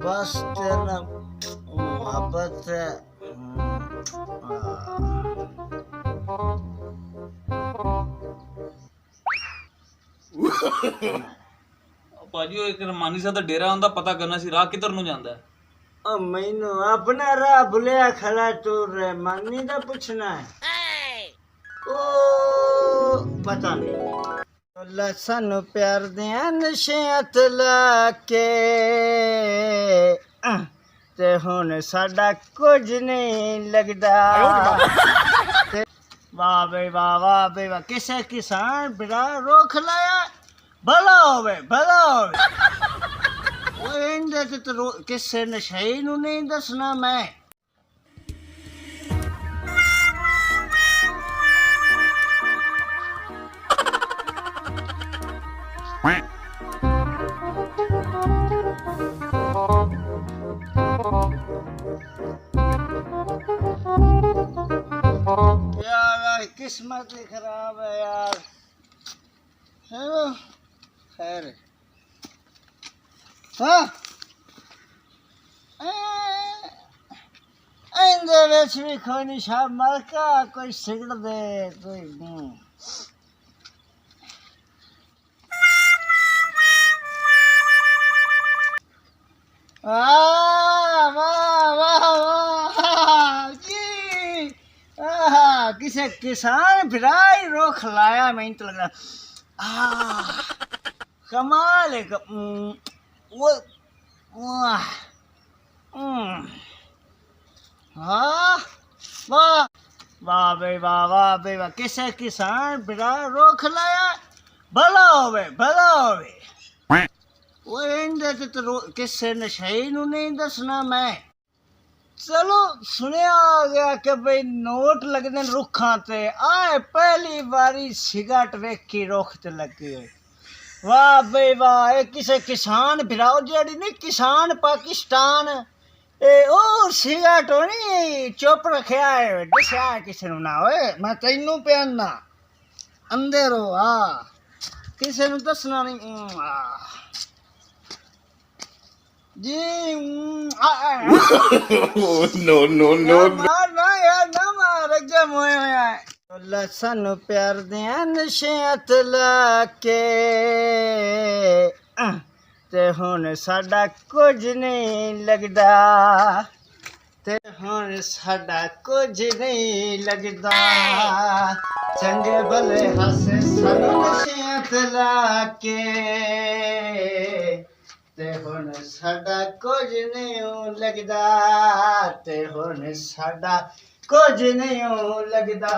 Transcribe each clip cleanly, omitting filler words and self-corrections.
بس تیرا محبت ہے ਭਾਜੀ ਉਹ ਇੱਕ ਰਹਿਮਾਨੀ ਸਾਹਿਬ ਦਾ ਡੇਰਾ ਹੁੰਦਾ, ਪਤਾ ਕਰਨਾ ਸੀ ਰਾਹ ਕਿੱਧਰ ਨੂੰ ਜਾਂਦਾ ਹੈ। ਉਹ ਮੈਨੂੰ ਆਪਣਾ ਰਾਹ ਭੁੱਲਿਆ ਖੜਾ, ਤੂੰ ਰਹਿਮਾਨੀ ਦਾ ਪੁੱਛਣਾ ਹੈ। ਉਹ ਪਤਾ ਨਹੀਂ ਅੱਲਾ ਸਾਨੂੰ ਪਿਆਰ ਦਿਆਂ ਨਸ਼ਿਆਂ ਤੇ ਲਾ ਕੇ ਤੇ ਹੁਣ ਸਾਡਾ ਕੁਝ ਨਹੀਂ ਲੱਗਦਾ। ਵਾਹ ਬਈ ਵਾਹ, ਵਾਹ ਬਈ ਵਾਹ, ਕਿਸੇ ਕਿਸਾਨ ਬਿਰਾ ਰੋਕ ਲਾਇਆ, ਭਲਾ ਹੋਵੇ ਭਲਾ ਹੋਵੇ। ਉਹ ਇਹਦੇ ਤੇ ਕਿਸੇ ਨਸ਼ਈ ਨੂੰ ਨਹੀਂ ਦੱਸਣਾ ਮੈਂ। यार किस्मत ही खराब है यार। चलो खैर हाँ इंदे विच भी कोई निशा मलका कोई सिगड़ दे कोई वाह वाह वाह जी। किसे किसान फिराई रोक लाया, मैं तो लग रहा कमाल है। वो वाह वाह वाह भाई वाह, वाह भाई वाह, किसे किसान फिरा रोक लाया, भला होवे भला होवे। वो इंदे ते किसे नशई नू नहीं दसना मैं। चलो सुनिया आ गया कि भाई नोट लगने रुखां ते आए, पहली बारी सिगरट वेखी रुख ते लगी हुई। वाह भाई वाह, ये किसे किसान फिराओ जेड़ी नहीं किसान पाकिस्तान ओ सिगरट होनी चुप रखिया है, दस्या किसे नू ना होए। मैं तैनू पहनना अंदर हो किसे नू दसना नहीं जी। नो नो नो मार ना यार, ना मार जम होया है। अल्लाह सानू प्यार दिया नशियां ते ला के ते हुण साडा कुछ नहीं लगदा, ते हुण साडा कुछ नहीं लगदा। चंगे भले हासे सानू नशियां ते ला के ते हुण साडा कुछ नहीं लगदा, ते हुण साडा कुछ नहीं लगदा।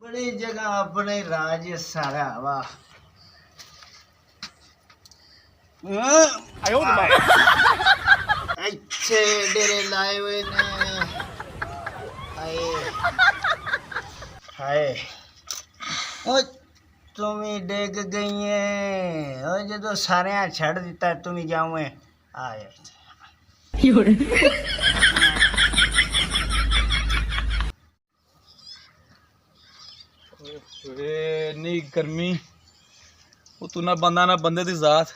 बड़ी जगह अपने राज सारा वाह। अच्छे डेरे लाए हुए ने हाय हाय। ओ तुम ही डेग गई है, और जो सारे छड़ दिता तुम ही जाऊँ आए। नहीं गर्मी वो तू ना बंदा ना बंदे दी जात,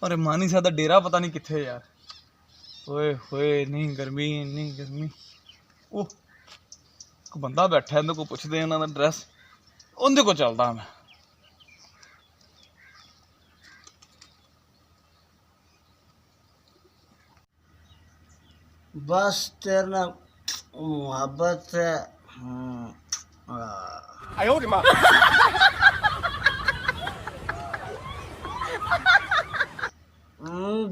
और रहमानी साहब दा डेरा पता नहीं किथे यार। ओए होए नहीं गर्मी नहीं गर्मी। ओह को बंदा बैठा इन्हें को पुछदे इन्हां दा ड्रैस, उंदे को चलदा मैं। बस तेरा मोहब्बत है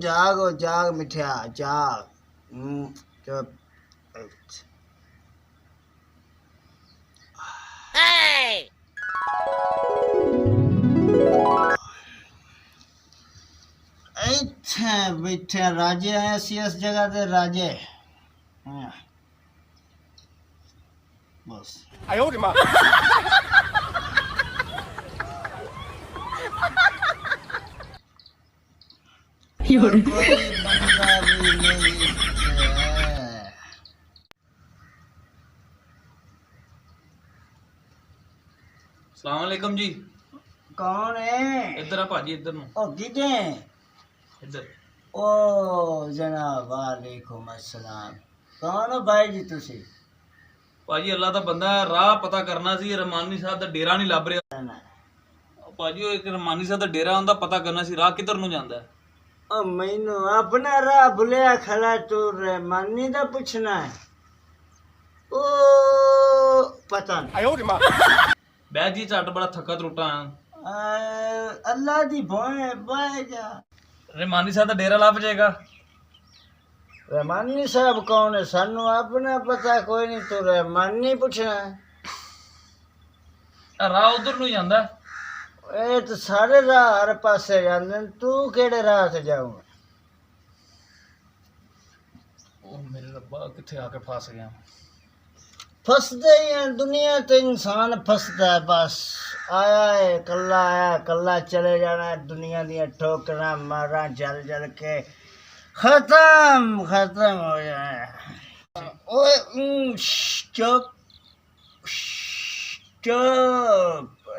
जागो जाग मिठिया जाग। चुप इत्थे बैठे राजे हैं, असी इस जगह दे राजे बस। कोई बंदा भी नहीं है। अस्सलाम वालेकुम जी। कौन है? इधर आ भाजी, इधर नु ओ किदे इधर او جناب وعلیکم السلام کون ہو بھائی جی تسی ਭਾਜੀ ਅੱਲਾ ਦਾ ਬੰਦਾ ਹੈ, ਰਾਹ ਪਤਾ ਕਰਨਾ ਸੀ, ਰਹਿਮਾਨੀ ਸਾਹਿਬ ਦਾ ਡੇਰਾ ਨਹੀਂ ਲੱਭ ਰਿਹਾ ਭਾਜੀ। ਉਹ ਇੱਕ ਰਹਿਮਾਨੀ ਸਾਹਿਬ ਦਾ ਡੇਰਾ ਹੁੰਦਾ, ਪਤਾ ਕਰਨਾ ਸੀ ਰਾਹ ਕਿੱਧਰ ਨੂੰ ਜਾਂਦਾ ਹੈ। او مینو اپنا راہ بھولیا کھڑا تو رحمانی دا پوچھنا ہے او پتہ نہیں ਬਹਿ ਜੀ ਝੱਟ, ਬੜਾ ਥੱਕਾ ਤਰੁੱਟਾ ਆ। اللہ دی بھوئیں بائے جا ਰਹਿਮਾਨੀ ਸਾਹਿਬ ਦਾ ਡੇਰਾ ਲੱਭ ਜਾਏਗਾ। رحمانی صاحب کون ہے سانو اپنا پتہ کوئی نہیں تو رحمانی پوچھنا ہے ਰਾਹ ਉਧਰ ਨੂੰ ਹੀ ਜਾਂਦਾ ਹੈ। اے تو سارے راہ ہر پاسے جاندے نے تو کیڑے راہ تے جاؤں ਉਹ ਮੇਰੇ ਰੱਬਾ ਕਿੱਥੇ ਆ ਕੇ ਫਸ ਗਿਆ। فسدے ہی ہیں دنیا تے انسان فسدا ہے بس آیا ہے کلا چلے جانا ہے دنیا دیا ٹھوکرا مارا جل جل کے ختم ہو جائے اوے چپ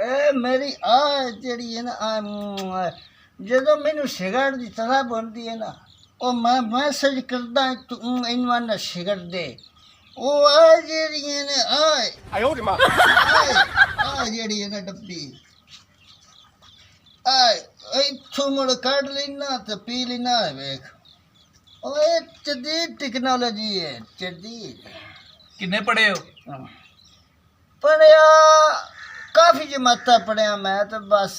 اے میری جڑی ہے نا جدو مینو سگریٹ دی طلب ہوندی ہے نا او میں میسج کردا تو اینو نہ سگریٹ دے او جڑی ہے نا جڑی ہے نا ڈبی ایتھوں مڑ کڈ لینا تے پی لینا ویکھ اوے جدید ٹیکنالوجی ہے جدید ਕਿੰਨੇ ਪੜੇ ਹੋ؟ پڑھیا کافی جماعتاں پڑھیا میں تو بس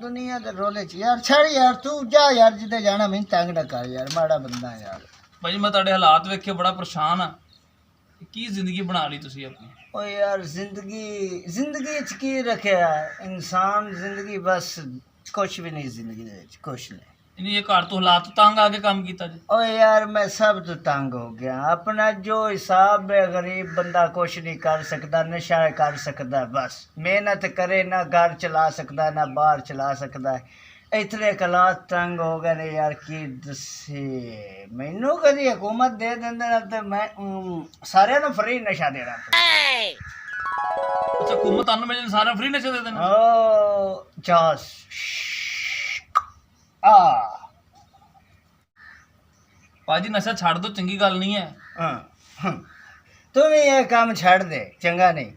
دنیا دے رولے چ یار چھڑ یار تو جا یار جدے جانا میں تنگ نہ کر یار ماڑا بندہ یار ਭਾਜੀ ਮੈਂ ਤੁਹਾਡੇ ਹਾਲਾਤ ਵੇਖ ਕੇ ਬੜਾ ਪਰੇਸ਼ਾਨ ਆ। ਕੀ ਜ਼ਿੰਦਗੀ ਬਣਾ ਲਈ ਤੁਸੀਂ ਆਪਣੀ? او یار زندگی چ کی رکھیا انسان زندگی بس کچھ بھی نہیں زندگی دے وچ کچھ نہیں ਇਹਨੇ ਇਹ ਘਰ ਤੋਂ ਹਾਲਾਤ ਤੋਂ ਤੰਗ ਆ ਕੇ ਕੰਮ ਕੀਤਾ ਜੀ। او یار میں سب تو تنگ ہو گیا اپنا جو حساب ہے غریب بندہ کچھ نہیں کر سکتا نشا کر سکتا بس محنت کرے نہ گھر چلا سکتا نہ باہر چلا سکتا ہے اتنے کلاس تنگ ہو گئے نے یار کی دسی مینوں کدی حکومت دے دیندے نا تے میں سارے نوں فری نشا دینا ਅੱਛਾ ਹੁਕੂਮਤ ਤੁਹਾਨੂੰ ਮੇਰੇ ਸਾਰਾ ਫ੍ਰੀ ਨਸ਼ਾ ਦੇ ਦੇਣਾ। او چاس ਭਾਜੀ ਨਸ਼ਾ ਛੱਡ ਦੋ, ਚੰਗੀ ਗੱਲ ਨਹੀਂ ਹੈ। ਤੂੰ ਵੀ ਇਹ ਕੰਮ ਛੱਡ ਦੇ ਚੰਗਾ ਨਹੀਂ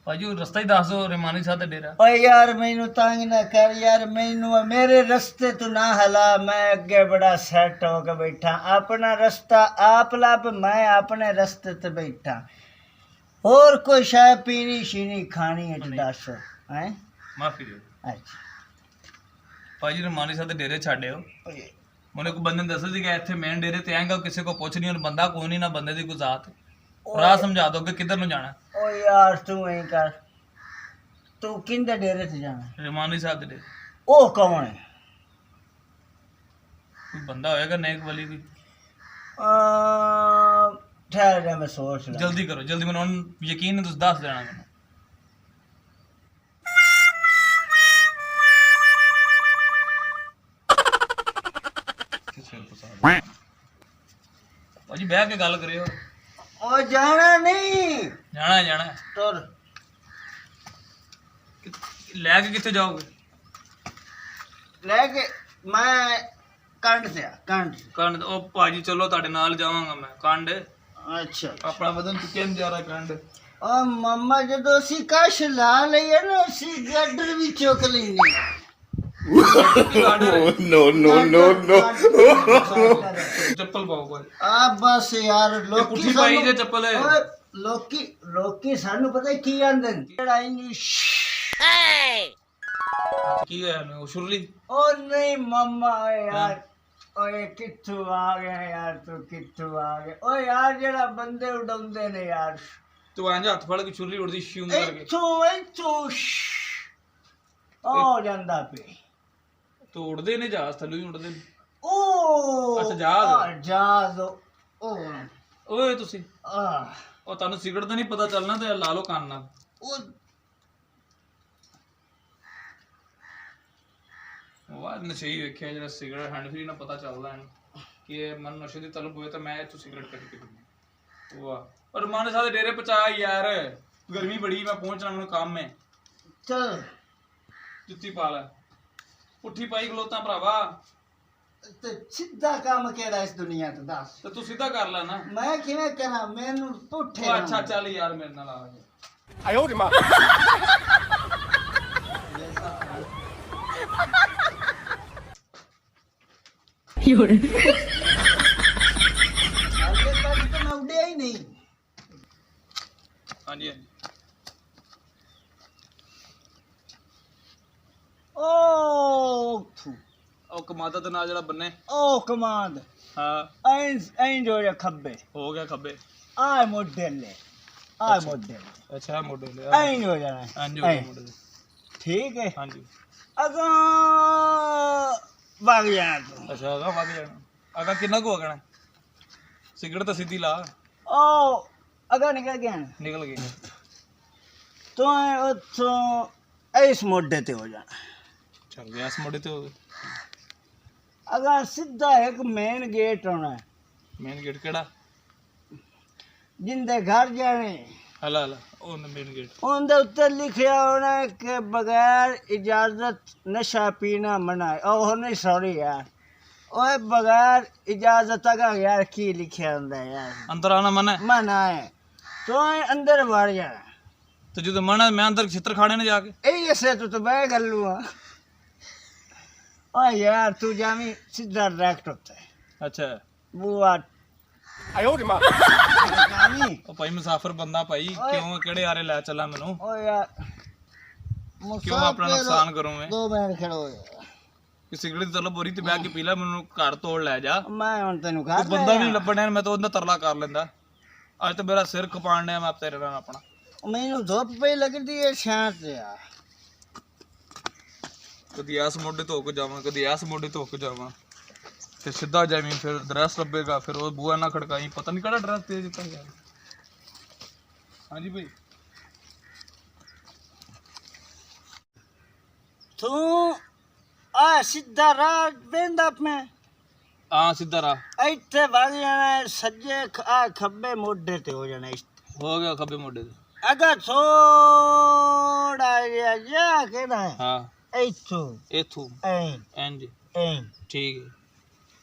ਭਾਜੀ ਉਹ ਰਸਤਾ ਹੀ ਦੱਸ ਦਿਓ ਰਹਿਮਾਨੀ ਸਾਹਿਬ ਦਾ ਡੇਰਾ। ਓਏ ਯਾਰ ਮੈਨੂੰ ਤੰਗ ਨਾ ਕਰ ਯਾਰ ਮੈਨੂੰ ਮੇਰੇ ਰਸਤੇ ਤੋਂ ਨਾ ਹਲਾ ਮੈਂ ਅੱਗੇ ਬੜਾ ਸੈੱਟ ਹੋ ਕੇ ਬੈਠਾ ਆਪਣਾ ਰਸਤਾ ਆਪ ਲੱਭ ਮੈਂ ਆਪਣੇ ਰਸਤੇ ਤੇ ਬੈਠਾ ਹੋਰ ਕੋਈ ਸ਼ੈ ਪੀਣੀ ਸ਼ੀਨੀ ਖਾਣੀ ਹੈ ਦੱਸ ਹੈ ਮਾਫੀ ਦਿਓ ਅੱਛਾ ਭਾਜੀ ਰਹਿਮਾਨੀ ਸਾਹਿਬ ਦੇ ਡੇਰੇ ਛੱਡਿਓ। ਮੈਨੂੰ ਇੱਕ ਬੰਦੇ ਨੇ ਦੱਸਿਆ ਸੀ ਕਿ ਇੱਥੇ ਮੇਨ ਡੇਰੇ ਤੇ ਆਏਗਾ ਕਿਸੇ ਕੋ ਪੁੱਛ ਨਹੀਂ, ਬੰਦਾ ਕੋਈ ਨਹੀਂ ਨਾ ਬੰਦੇ ਦੀ ਕੋਈ ਜ਼ਾਤ। ਰਾਹ ਸਮਝਾ ਦੋ ਕਿ ਕਿੱਧਰ ਨੂੰ ਜਾਣਾ। ਓ ਯਾਰ ਤੂੰ ਐਂ ਕਰ ਤੂੰ ਕਿੰਦੇ ਡੇਰੇ ਤੇ ਜਾਣਾ? ਰਹਿਮਾਨੀ ਸਾਹਿਬ ਦੇ ਡੇਰੇ। ਉਹ ਕੌਣ ਹੈ? ਕੋਈ ਬੰਦਾ ਹੋਏਗਾ ਨੇਕ ਵਲੀ ਕੋਈ। ਠਹਿਰ ਜਾ ਮੈਂ ਸੋਚ ਲਾਂ। ਜਲਦੀ ਕਰੋ ਜਲਦੀ, ਮੈਨੂੰ ਹੁਣ ਯਕੀਨ ਨਹੀਂ ਤੁਸੀਂ ਦੱਸ ਦੇਣਾ ਮੈਨੂੰ। ਭਾਜੀ ਬਹਿ ਕੇ ਗੱਲ ਕਰਿਓ। ਉਹ ਜਾਣਾ ਨਹੀਂ ਜਾਣਾ ਤੁਰ ਲੈ ਕੇ ਕਿੱਥੇ ਜਾਓਗੇ? ਲੈ ਕੇ ਮੈਂ ਕੰਡ ਤੇ ਕੰਡ? ਉਹ ਭਾਜੀ ਚਲੋ ਤੁਹਾਡੇ ਨਾਲ ਜਾਵਾਂਗਾ ਮੈਂ। ਕੰਡ ਅੱਛਾ ਆਪਣਾ ਵਜ਼ਨ ਚੁੱਕਿਆ ਨਹੀਂ ਜਾ ਰਿਹਾ। ਕੰਡ ਉਹ ਮਾਮਾ ਜਦੋਂ ਅਸੀਂ ਕਸ਼ ਲਾ ਲਈਏ ਨਾ ਅਸੀਂ ਗਾਡਰ ਵੀ ਚੁੱਕ ਲੈਂਦੇ ਨੋ ਚੱਪਲ ਪਾਓ ਕੋਈ। ਆ ਬਸ ਯਾਰ ਲੋਕੀ ਪੁੱਠੀ ਪਾਈ ਜੇ ਚੱਪਲ। ਓਏ ਲੋਕੀ ਸਾਨੂੰ ਪਤਾ ਕੀ ਆਂਦੇ ਨੇ ਜਿਹੜਾ ਇੰਗਲਿਸ਼ ਕੀ ਹੋਇਆ ਮੈਂ ਉਹ ਸ਼ੁਰਲੀ? ਉਹ ਨਹੀਂ ਮਾਮਾ ਓਏ ਯਾਰ ਓਏ ਕਿੱਥੋਂ ਆ ਗਿਆ ਯਾਰ ਤੂੰ ਕਿੱਥੋਂ ਆ ਗਿਆ ਓਏ ਯਾਰ ਜਿਹੜਾ ਬੰਦੇ ਉਡਾਉਂਦੇ ਨੇ ਯਾਰ ਤੂੰ ਐਂ ਹੱਥ ਫੜ ਕੇ ਛੁਰਲੀ ਉੜਦੀ ਸ਼ਿਉਂ ਕਰਕੇ ਇੱਥੋਂ ਹੋ ਜਾਂਦਾ ਪਈ। ਤੂੰ ਉੜਦੇ ਨੇ ਜਹਾਜ਼ ਥੱਲੋਂ ਹੀ ਉੜਦੇ ਨੇ। ਉਹ ਅੱਛਾ ਜਹਾਜ਼ ਓਏ ਤੁਸੀਂ ਉਹ ਤੁਹਾਨੂੰ ਸਿਗਰਟ ਦਾ ਨਹੀਂ ਪਤਾ ਚੱਲਣਾ ਤੇ ਲਾ ਲਓ ਕੰਨ ਨਾਲ। ਉਹ ਵਾਹ ਨਸ਼ਈ ਵੇਖਿਆ ਜਿਹੜਾ ਸਿਗਰਟ ਹੈਂਡ ਫ੍ਰੀ ਨਾਲ ਪਤਾ ਚੱਲਦਾ ਹੈ ਕਿ ਮਨ ਨਸ਼ੇ ਦੀ ਤਲਬ ਹੋਏ ਤਾਂ ਮੈਂ ਇੱਥੋਂ ਸਿਗਰਟ ਕੱਢ ਕੇ ਪੀਂਦਾ। ਵਾਹ ਪਰ ਮਾਨੇ ਸਾਡੇ ਡੇਰੇ ਪਹੁੰਚਾ ਯਾਰ, ਗਰਮੀ ਬੜੀ ਮੈਂ ਪਹੁੰਚਣਾ ਮੈਨੂੰ ਕੰਮ ਹੈ। ਚਲ ਜੁੱਤੀ ਪਾ ਲੈ। ਪੁੱਠੀ ਪਾਈ ਖਲੋਤਾ ਭਰਾਵਾ ਤੇ ਸਿੱਧਾ ਕੰਮ ਕਿਹੜਾ ਇਸ ਦੁਨੀਆ ਤੇ ਦੱਸ ਤੇ ਤੂੰ ਸਿੱਧਾ ਕਰ ਲੈ ਨਾ ਮੈਂ ਕਿਵੇਂ ਕਰਾਂ ਮੈਨੂੰ ਪੁੱਠੇ ਉਹ ਅੱਛਾ ਚੱਲ ਯਾਰ ਮੇਰੇ ਨਾਲ ਆ ਜਾ ਆਇਓ ਰੇ ਮਾਂ ਹਾਲੇ ਤੱਕ ਤਾਂ ਮੈਂ ਉੱਡਿਆ ਹੀ ਨਹੀਂ ਹਾਂਜੀ ਹਾਂਜੀ ਉਹ ਕਮਾਦਾ ਦੇ ਨਾਲ ਜਿਹੜਾ ਬੰਨੇ ਉਹ ਕਮਾਂਡ ਹਾਂ ਐਂ ਜੋ ਜਿਹਾ ਖੱਬੇ ਹੋ ਗਿਆ ਖੱਬੇ ਆ ਮੋਡਲ ਲੈ ਆ ਮੋਡਲ ਅੱਛਾ ਮੋਢੇ ਲੈ ਐਂ ਹੋ ਜਾਣਾ ਹਾਂਜੀ ਹੋ ਗਿਆ ਮੋਢੇ ਠੀਕ ਹੈ ਹਾਂਜੀ ਅਗਾਂ ਵਗ ਜਾਣਾ ਤੂੰ ਅੱਛਾ ਅਗਾ ਵਗ ਜਾਣਾ ਅਗਾ ਕਿੰਨਾ ਕੁ ਵਗਣਾ ਸਿਗਰਟ ਤਾਂ ਸਿੱਧੀ ਲਾ ਉਹ ਅਗਾਂ ਨਿਕਲ ਗਿਆ ਨਿਕਲ ਗਈ ਤੂੰ ਉੱਥੋਂ ਇਸ ਮੋਢੇ ਤੇ ਹੋ ਜਾਣਾ ਚੱਲ ਗਿਆ ਇਸ ਮੋਢੇ ਤੇ ਹੋ ਗਏ ਅਗਾਂ ਸਿੱਧਾ ਇੱਕ ਮੇਨ ਗੇਟ ਆਉਣਾ ਮੇਨ ਗੇਟ ਕਿਹੜਾ ਜਿੰਦੇ ਘਰ ਜਾਣੇ ਹਲਾ ਹਲਾ ਉਹ ਮੇਨ ਗੇਟ ਉਹਦੇ ਉੱਤੇ ਲਿਖਿਆ ਹੋਣਾ ਕਿ ਬਗੈਰ ਇਜਾਜ਼ਤ ਨਸ਼ਾ ਪੀਣਾ ਮਨਾ ਹੈ ਉਹ ਨਹੀਂ ਸੌਰੀ ਯਾਰ ਓਏ ਬਗੈਰ ਇਜਾਜ਼ਤ ਦਾ ਯਾਰ ਕੀ ਲਿਖਿਆ ਹੁੰਦਾ ਯਾਰ ਅੰਦਰ ਆਣਾ ਮਨਾ ਹੈ ਤੂੰ ਅੰਦਰ ਵੜ ਜਾ ਤੇ ਜਦੋਂ ਮਨਾ ਮੈਂ ਅੰਦਰ ਛਿੱਤਰ ਖਾਣੇ ਨੇ ਜਾ ਕੇ ਇਹ ਐਸੇ ਤੂੰ ਮੈਂ ਕਰ ਲੂਆ ਓਏ ਯਾਰ ਤੂੰ ਜਾਵੀਂ ਸਿੱਧਾ ਡਾਇਰੈਕਟ ਉੱਤੇ ਅੱਛਾ ਬੂਆ ਆਇਓ ਰੇ ਮਾਂ ਉਹ ਭਾਈ ਮੁਸਾਫਰ ਬੰਦਾ ਭਾਈ ਕਿਉਂ ਕਿਹੜੇ ਆਰੇ ਲੈ ਚੱਲਾ ਮੈਨੂੰ ਓ ਯਾਰ ਕਿਉਂ ਆਪਣਾ ਨੁਕਸਾਨ ਕਰੂੰ ਮੈਂ 2 ਮਿੰਟ ਖੜੋ ਕਿ ਸਿਗਰਟ ਦੀ ਤਲਬ ਬੋਰੀ ਤੇ ਬਹਿ ਕੇ ਪੀ ਲੈ ਮੈਨੂੰ ਘਰ ਤੋੜ ਲੈ ਜਾ ਮੈਂ ਹੁਣ ਤੈਨੂੰ ਘਰ ਬੰਦਾ ਵੀ ਨਹੀਂ ਲੱਭਣਾ ਮੈਂ ਤਾਂ ਉਹਦਾ ਤਰਲਾ ਕਰ ਲੈਂਦਾ ਅੱਜ ਤਾਂ ਮੇਰਾ ਸਿਰ ਖਪਾਣ ਡਿਆ ਮੈਂ ਤੇਰੇ ਨਾਲ ਆਪਣਾ ਮੈਨੂੰ ਧੁੱਪ ਪਈ ਲੱਗਦੀ ਹੈ ਸ਼ਾਂਤ ਯਾਰ ਕਦੀ ਇਸ ਮੋਢੇ ਧੋ ਕੇ ਜਾਵਾਂ ਕਦੀ ਇਸ ਮੋਢੇ ਧੋ ਕੇ ਜਾਵਾਂ ਤੇ ਸਿੱਧਾ ਜਾਵੀਂ ਫਿਰ ਡਰੈਸ ਲੱਭੇਗਾ ਫਿਰ ਉਹ ਬੂਆ ਨਾ ਖੜਕਾਈ ਪਤਾ ਨਹੀਂ ਕਿਹੜਾ ਡਰੈਸ ਦੇ ਦਿੱਤਾ ਯਾਰ ਹਾਂਜੀ ਭਾਈ ਤੂੰ ਆ ਸਿੱਧਾ ਰਾਹ ਵੇਂਦਾ ਮੈਂ ਹਾਂ ਸਿੱਧਾ ਰਾਹ ਇੱਥੇ ਵਗ ਜਾਣਾ ਸੱਜੇ ਆ ਖੱਬੇ ਮੋਢੇ ਤੇ ਹੋ ਜਾਣਾ ਹੋ ਗਿਆ ਖੱਬੇ ਮੋਢੇ ਤੇ ਅਗਰ ਥੋੜਾ ਜਿਹਾ ਜਾ ਕੇ ਨਾ ਹਾਂ ਇੱਥੋਂ ਇੰਜ ਠੀਕ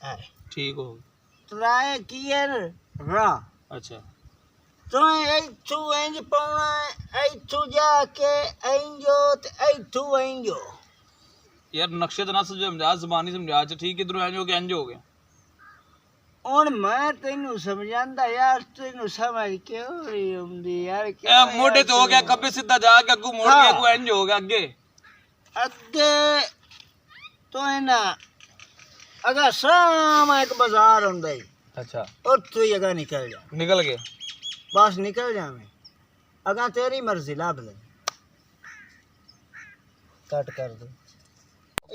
ਹੈ ਠੀਕ ਹੋ ਤਰਾਏ ਕੀ ਹੈ ਰਾਹ ਅੱਛਾ ਤੂੰ ਇੱਥੋਂ ਇੰਜ ਪਾਉਣਾ ਇੱਥੋਂ ਜਾ ਕੇ ਇੰਜੋ ਤੇ ਇੱਥੋਂ ਇੰਜੋ ਯਾਰ ਨਕਸ਼ੇ ਦਾ ਨਾ ਸਮਝਾ ਜ਼ਬਾਨੀ ਸਮਝਾ ਚ ਠੀਕ ਇਧਰੋਂ ਇੰਜ ਹੋ ਗਿਆ ਇੰਜ ਹੋ ਗਿਆ ਹੁਣ ਮੈਂ ਤੈਨੂੰ ਸਮਝਾਂਦਾ ਯਾਰ ਤੈਨੂੰ ਸਮਝ ਕਿਉਂ ਨਹੀਂ ਆਉਂਦੀ ਯਾਰ ਇਹ ਮੋਢੇ ਤੇ ਹੋ ਗਿਆ ਖੱਬੇ ਸਿੱਧਾ ਜਾ ਕੇ ਅੱਗੂ ਮੋੜ ਕੇ ਅੱਗੂ ਇੰਜ ਹੋ ਗਿਆ ਅੱਗੇ ਤੋਂ ਨਾ ਅਗਾ ਸਾਹਮਣੇ ਇੱਕ ਬਾਜ਼ਾਰ ਹੁੰਦਾ ਹੈ ਅੱਛਾ ਉੱਥੋਂ ਹੀ ਅਗਾ ਨਿਕਲ ਗਏ ਬਸ ਨਿਕਲ ਜਾਵੇਂ ਅਗਾ ਤੇਰੀ ਮਰਜ਼ੀ ਲੱਭ ਲੈ ਕੱਟ ਕਰ ਦੋ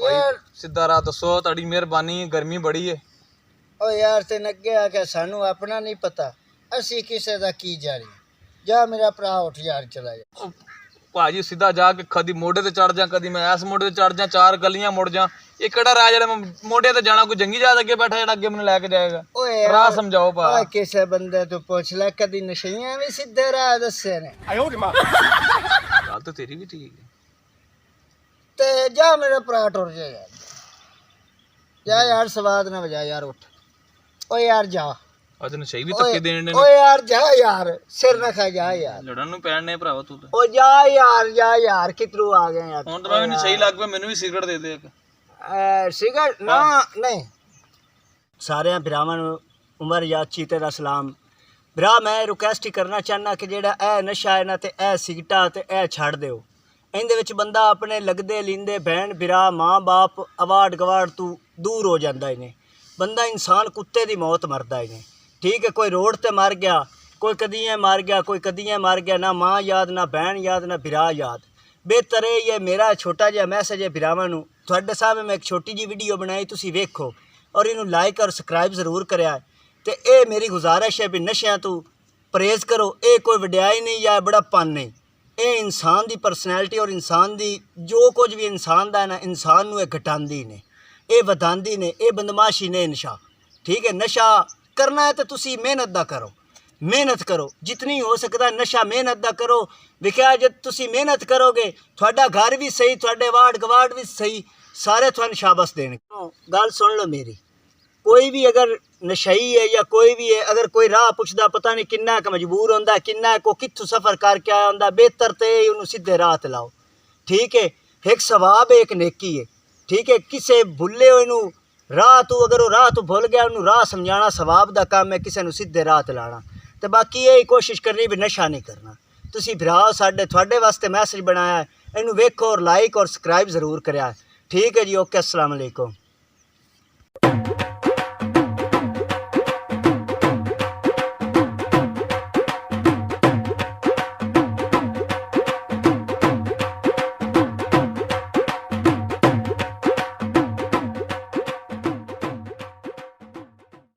ਯਾਰ ਸਿੱਧਾ ਰਾਹ ਦੱਸੋ ਤੁਹਾਡੀ ਮਿਹਰਬਾਨੀ ਗਰਮੀ ਬੜੀ ਹੈ ਓ ਯਾਰ ਤੇ ਅੱਗੇ ਆ ਕੇ ਸਾਨੂੰ ਆਪਣਾ ਨਹੀਂ ਪਤਾ ਅਸੀਂ ਕਿਸੇ ਦਾ ਕੀ ਜਾਣੀ ਜਾ ਮੇਰਾ ਭਰਾ ਉੱਠ ਯਾਰ ਚਲਾ ਜਾ ਭਾਜੀ ਸਿੱਧਾ ਜਾ ਕੇ ਕਦੀ ਮੋਢੇ ਤੇ ਚੜ ਜਾ ਕਦੀ ਮੈਂ ਇਸ ਮੋਢੇ ਤੇ ਚੜ ਜਾ 4 ਗਲੀਆਂ ਮੁੜ ਜਾ ਇਹ ਕਿਹੜਾ ਰਾਹ ਜਿਹੜਾ ਮੈਂ ਮੋਢੇ ਤੇ ਜਾਣਾ ਕੋਈ ਜੰਗੀ ਜਾਤ ਅੱਗੇ ਬੈਠਾ ਜਿਹੜਾ ਅੱਗੇ ਮੈਨੂੰ ਲੈ ਕੇ ਜਾਏਗਾ ਓਏ ਰਾਹ ਸਮਝਾਓ ਭਾ ਓਏ ਕਿਸੇ ਬੰਦੇ ਤੋਂ ਪੁੱਛ ਲੈ ਕਦੀ ਨਸ਼ਈਆਂ ਵੀ ਸਿੱਧੇ ਰਾਹ ਦੱਸੇ ਨੇ ਆਇਓ ਰੇ ਮਾਂ ਗੱਲ ਤਾਂ ਤੇਰੀ ਵੀ ਠੀਕ ਹੈ ਤੇ ਜਾ ਮੇਰਾ ਭਰਾ ਟੁਰ ਜਾ ਯਾਰ ਜਾ ਯਾਰ ਸਵਾਦ ਨਾ ਵਜਾ ਯਾਰ ਉੱਠ ਓ ਯਾਰ ਜਾ ਅੱਜ ਨਸ਼ਈ ਵੀ ਧੱਕੇ ਦੇਣ ਨੇ ਓ ਯਾਰ ਜਾ ਯਾਰ ਸਿਰ ਨਾ ਖਾ ਜਾ ਯਾਰ ਲੜਨ ਨੂੰ ਪੈਣ ਨੇ ਭਰਾਵਾ ਤੂੰ ਓ ਜਾ ਯਾਰ ਕਿਧਰੋਂ ਆ ਗਿਆ ਯਾਰ ਹੁਣ ਤਾਂ ਮੈਨੂੰ ਸਹੀ ਲੱਗ ਪਿਆ ਮੈਨੂੰ ਵੀ ਸਿਗਰਟ ਦੇ ਦੇ ਇੱਕ ਸਿਗਰਟ ਨਾ ਨਹੀਂ ਸਾਰਿਆਂ ਭਰਾਵਾਂ ਨੂੰ ਉਮਰ ਜਾਂ ਚੀਤੇ ਦਾ ਸਲਾਮ ਭਰਾ ਮੈਂ ਰਿਕੁਐਸਟ ਹੀ ਕਰਨਾ ਚਾਹੁੰਦਾ ਕਿ ਜਿਹੜਾ ਇਹ ਨਸ਼ਾ ਹੈ ਨਾ ਤੇ ਇਹ ਸਿਗਰਟਾਂ ਤੇ ਇਹ ਛੱਡ ਦਿਓ ਇਹਦੇ ਵਿੱਚ ਬੰਦਾ ਆਪਣੇ ਲੱਗਦੇ ਲੀਂਦੇ ਭੈਣ ਭਰਾ ਮਾਂ ਬਾਪ ਅਵਾਰਡ ਗਵਾਰਡ ਤੋਂ ਦੂਰ ਹੋ ਜਾਂਦਾ ਇਹਨੇ ਬੰਦਾ ਇਨਸਾਨ ਕੁੱਤੇ ਦੀ ਮੌਤ ਮਰਦਾ ਇਹਨੇ ਠੀਕ ਹੈ ਕੋਈ ਰੋਡ ਤੇ ਮਰ ਗਿਆ ਕੋਈ ਕਦੀਆਂ ਮਰ ਗਿਆ ਕੋਈ ਕਦੀਆਂ ਮਰ ਗਿਆ ਨਾ ਮਾਂ ਯਾਦ ਨਾ ਭੈਣ ਯਾਦ ਨਾ ਭਰਾ ਯਾਦ ਬਿਹਤਰ ਇਹ ਮੇਰਾ ਛੋਟਾ ਜਿਹਾ ਮੈਸੇਜ ਹੈ ਭਰਾਵਾਂ ਨੂੰ ਤੁਹਾਡੇ ਸਾਹਮਣੇ ਮੈਂ ਇੱਕ ਛੋਟੀ ਜਿਹੀ ਵੀਡੀਓ ਬਣਾਈ ਤੁਸੀਂ ਵੇਖੋ ਔਰ ਇਹਨੂੰ ਲਾਈਕ ਔਰ ਸਬਸਕ੍ਰਾਈਬ ਜ਼ਰੂਰ ਕਰਿਆ ਤੇ ਇਹ ਮੇਰੀ ਗੁਜ਼ਾਰਿਸ਼ ਹੈ ਵੀ ਨਸ਼ਿਆਂ ਤੋਂ ਪਰਹੇਜ਼ ਕਰੋ ਇਹ ਕੋਈ ਵਡਿਆਈ ਨਹੀਂ ਜਾਂ ਬੜਾਪਨ ਨਹੀਂ ਇਹ ਇਨਸਾਨ ਦੀ ਪਰਸਨੈਲਿਟੀ ਔਰ ਇਨਸਾਨ ਦੀ ਜੋ ਕੁਝ ਵੀ ਇਨਸਾਨ ਦਾ ਹੈ ਨਾ ਇਨਸਾਨ ਨੂੰ ਇਹ ਘਟਾਉਂਦੀ ਨੇ ਇਹ ਵਧਾਉਂਦੀ ਨੇ ਇਹ ਬਦਮਾਸ਼ੀ ਨੇ ਨਸ਼ਾ ਠੀਕ ਹੈ ਨਸ਼ਾ ਕਰਨਾ ਹੈ ਤਾਂ ਤੁਸੀਂ ਮਿਹਨਤ ਕਰੋ ਜਿਤਨੀ ਹੋ ਸਕਦਾ ਨਸ਼ਾ ਮਿਹਨਤ ਦਾ ਕਰੋ ਵਿਖਿਆ ਜਦ ਤੁਸੀਂ ਮਿਹਨਤ ਕਰੋਗੇ ਤੁਹਾਡਾ ਘਰ ਵੀ ਸਹੀ ਤੁਹਾਡੇ ਵਾਰਡ ਗਵਾਰਡ ਵੀ ਸਹੀ سارے تھوڑا شاباش دینے گل سن لو میری کوئی بھی اگر نشئی ہے یا کوئی بھی ہے اگر کوئی راہ پوچھدا پتہ نہیں کنا کہ مجبور ہوندا کنا کو کتھوں سفر کر کے آیا ہوندا بہتر تے انہوں سیدھے راہ تے لاؤ ٹھیک ہے ایک ثواب ہے ایک نیکی ہے ٹھیک ہے کسے بھلے ہوئے نو راہ تو اگر وہ راہ تو بھول گیا انہوں راہ سمجھانا ثواب دا کام ہے کسے نو سیدھے راہ تے لانا تے باقی یہی کوشش کرنی بھی نشہ نہیں کرنا تسی بھراؤ ساڈے تھوڑے واسطے میسج بنایا ہے انہوں ویکھو اور لائک اور سبسکرائب ضرور کریا ٹھیک ہے جی اوکے السلام علیکم